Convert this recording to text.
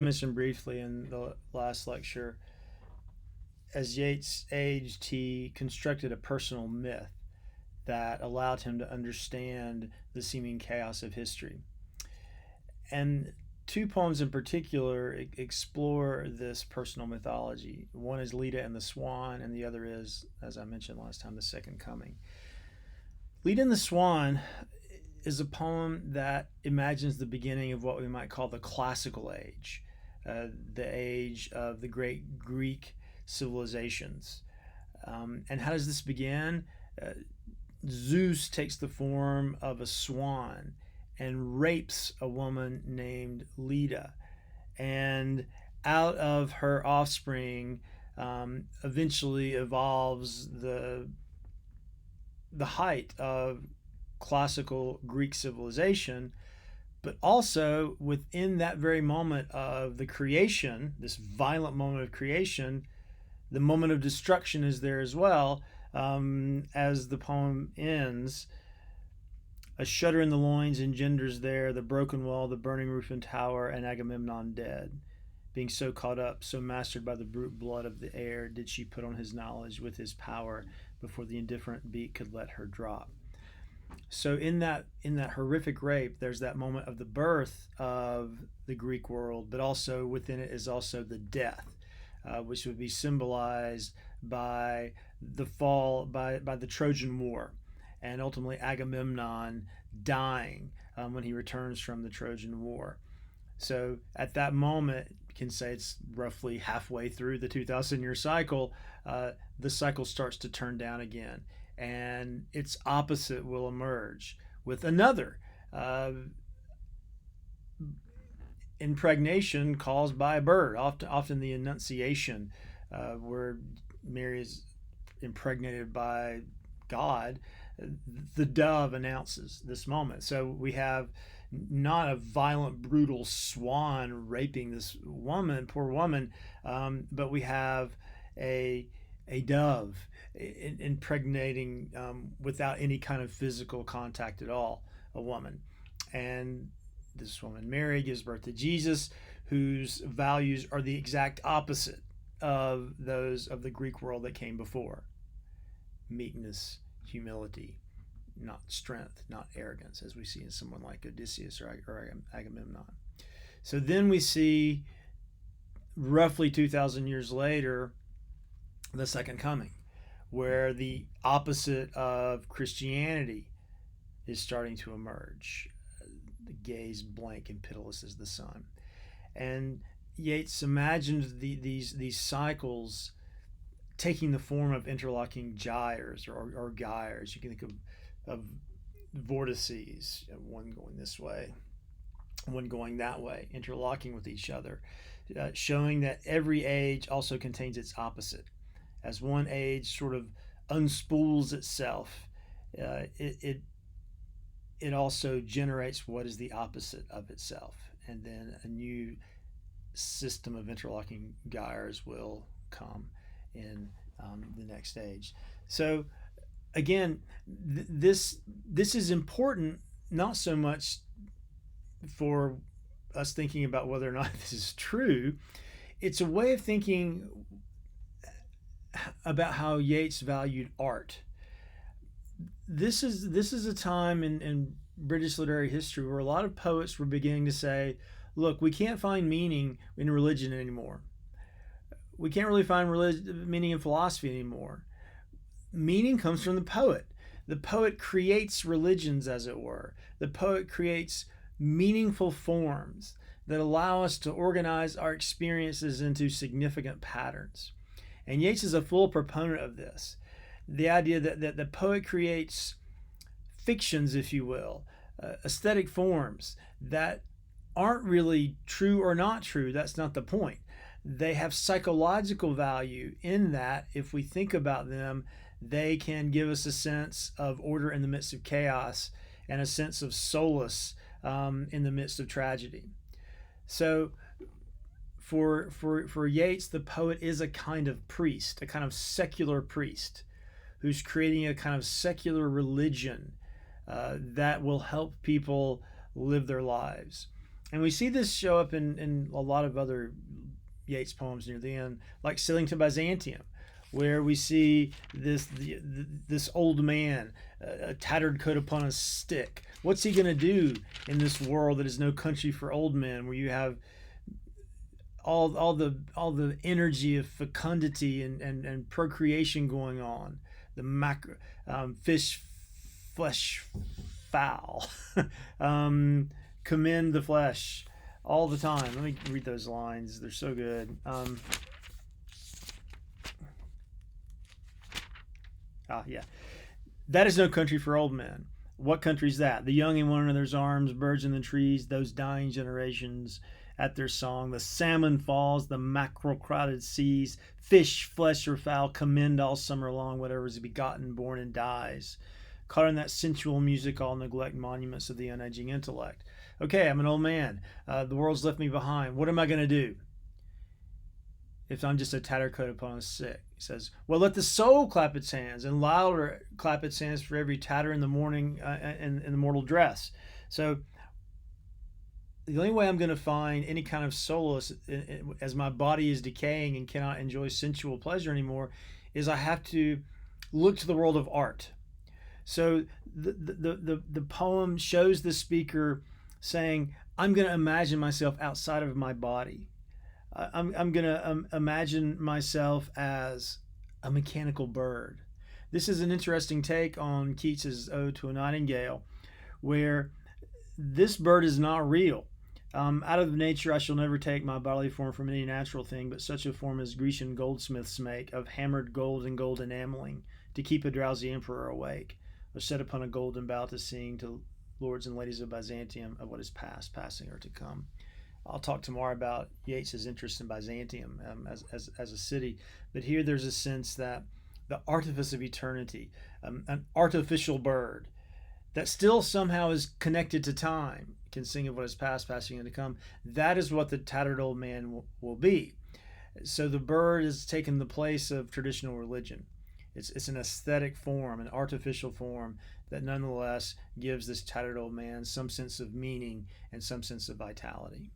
Mentioned briefly in the last lecture, as Yeats aged, he constructed a personal myth that allowed him to understand the seeming chaos of history. And two poems in particular explore this personal mythology. One is Leta and the Swan, and the other is, as I mentioned last time, The Second Coming. Leta and the Swan is a poem that imagines the beginning of what we might call the classical age, the age of the great Greek civilizations. And how does this begin? Uh, Zeus takes the form of a swan and rapes a woman named Leda. And out of her offspring eventually evolves the height of classical Greek civilization, but also within that very moment of the creation, this violent moment of creation, the moment of destruction is there as well. As the poem ends, a shudder in the loins engenders there the broken wall, the burning roof and tower, and Agamemnon dead. Being so caught up, so mastered by the brute blood of the air, did she put on his knowledge with his power before the indifferent beak could let her drop. So in that horrific rape, there's that moment of the birth of the Greek world, but also within it is also the death, which would be symbolized by the fall by the Trojan War, and ultimately Agamemnon dying when he returns from the Trojan War. So at that moment, you can say it's roughly halfway through the 2,000-year cycle. The cycle starts to turn down again, and its opposite will emerge with another impregnation caused by a bird, often the Annunciation, where Mary is impregnated by God. The dove announces this moment. So we have not a violent, brutal swan raping this woman, poor woman, but we have a dove impregnating without any kind of physical contact at all a woman. And this woman, Mary, gives birth to Jesus, whose values are the exact opposite of those of the Greek world that came before: meekness, humility, not strength, not arrogance, as we see in someone like Odysseus or Agamemnon. So then we see, roughly 2,000 years later, the Second Coming, where the opposite of Christianity is starting to emerge. The gaze blank and pitiless as the sun. And Yeats imagined these cycles taking the form of interlocking gyres or gyres. You can think of vortices, one going this way, one going that way, interlocking with each other, showing that every age also contains its opposite. As one age sort of unspools itself, it also generates what is the opposite of itself, and then a new system of interlocking gyres will come in the next age. So again, this is important, not so much for us thinking about whether or not this is true. It's a way of thinking about how Yeats valued art. This is a time in British literary history where a lot of poets were beginning to say, look, we can't find meaning in religion anymore. We can't really find meaning in philosophy anymore. Meaning comes from the poet. The poet creates religions, as it were. The poet creates meaningful forms that allow us to organize our experiences into significant patterns. And Yeats is a full proponent of this. The idea that the poet creates fictions, if you will, aesthetic forms that aren't really true or not true. That's not the point. They have psychological value in that, if we think about them, they can give us a sense of order in the midst of chaos and a sense of solace in the midst of tragedy. So for Yeats, the poet is a kind of priest, a kind of secular priest who's creating a kind of secular religion that will help people live their lives. And we see this show up in a lot of other Yeats poems near the end, like Sailing to Byzantium, where we see this old man, a tattered coat upon a stick. What's he going to do in this world that is no country for old men, where you have all the energy of fecundity and procreation going on, the fish, flesh, fowl, commend the flesh all the time. Let me read those lines; they're so good. Yeah. That is no country for old men. What country's that? The young in one another's arms, birds in the trees, those dying generations at their song. The salmon falls, the mackerel crowded seas, fish, flesh, or fowl commend all summer long whatever is begotten, born, and dies. Caught in that sensual music, all neglect monuments of the unaging intellect. Okay, I'm an old man. The world's left me behind. What am I going to do if I'm just a tattered coat upon a stick? He says, well, let the soul clap its hands, and louder clap its hands for every tatter in the morning in the mortal dress. So the only way I'm going to find any kind of solace as my body is decaying and cannot enjoy sensual pleasure anymore is I have to look to the world of art. So the poem shows the speaker saying, I'm going to imagine myself outside of my body. I'm going to imagine myself as a mechanical bird. This is an interesting take on Keats's Ode to a Nightingale, where this bird is not real. Out of nature I shall never take my bodily form from any natural thing, but such a form as Grecian goldsmiths make, of hammered gold and gold enameling, to keep a drowsy emperor awake, or set upon a golden bough to sing to lords and ladies of Byzantium of what is past, passing, or to come. I'll talk tomorrow about Yeats's interest in Byzantium as a city, but here there's a sense that the artifice of eternity, an artificial bird that still somehow is connected to time, can sing of what is past, passing, and to come. That is what the tattered old man will be. So the bird has taken the place of traditional religion. It's an aesthetic form, an artificial form that nonetheless gives this tattered old man some sense of meaning and some sense of vitality.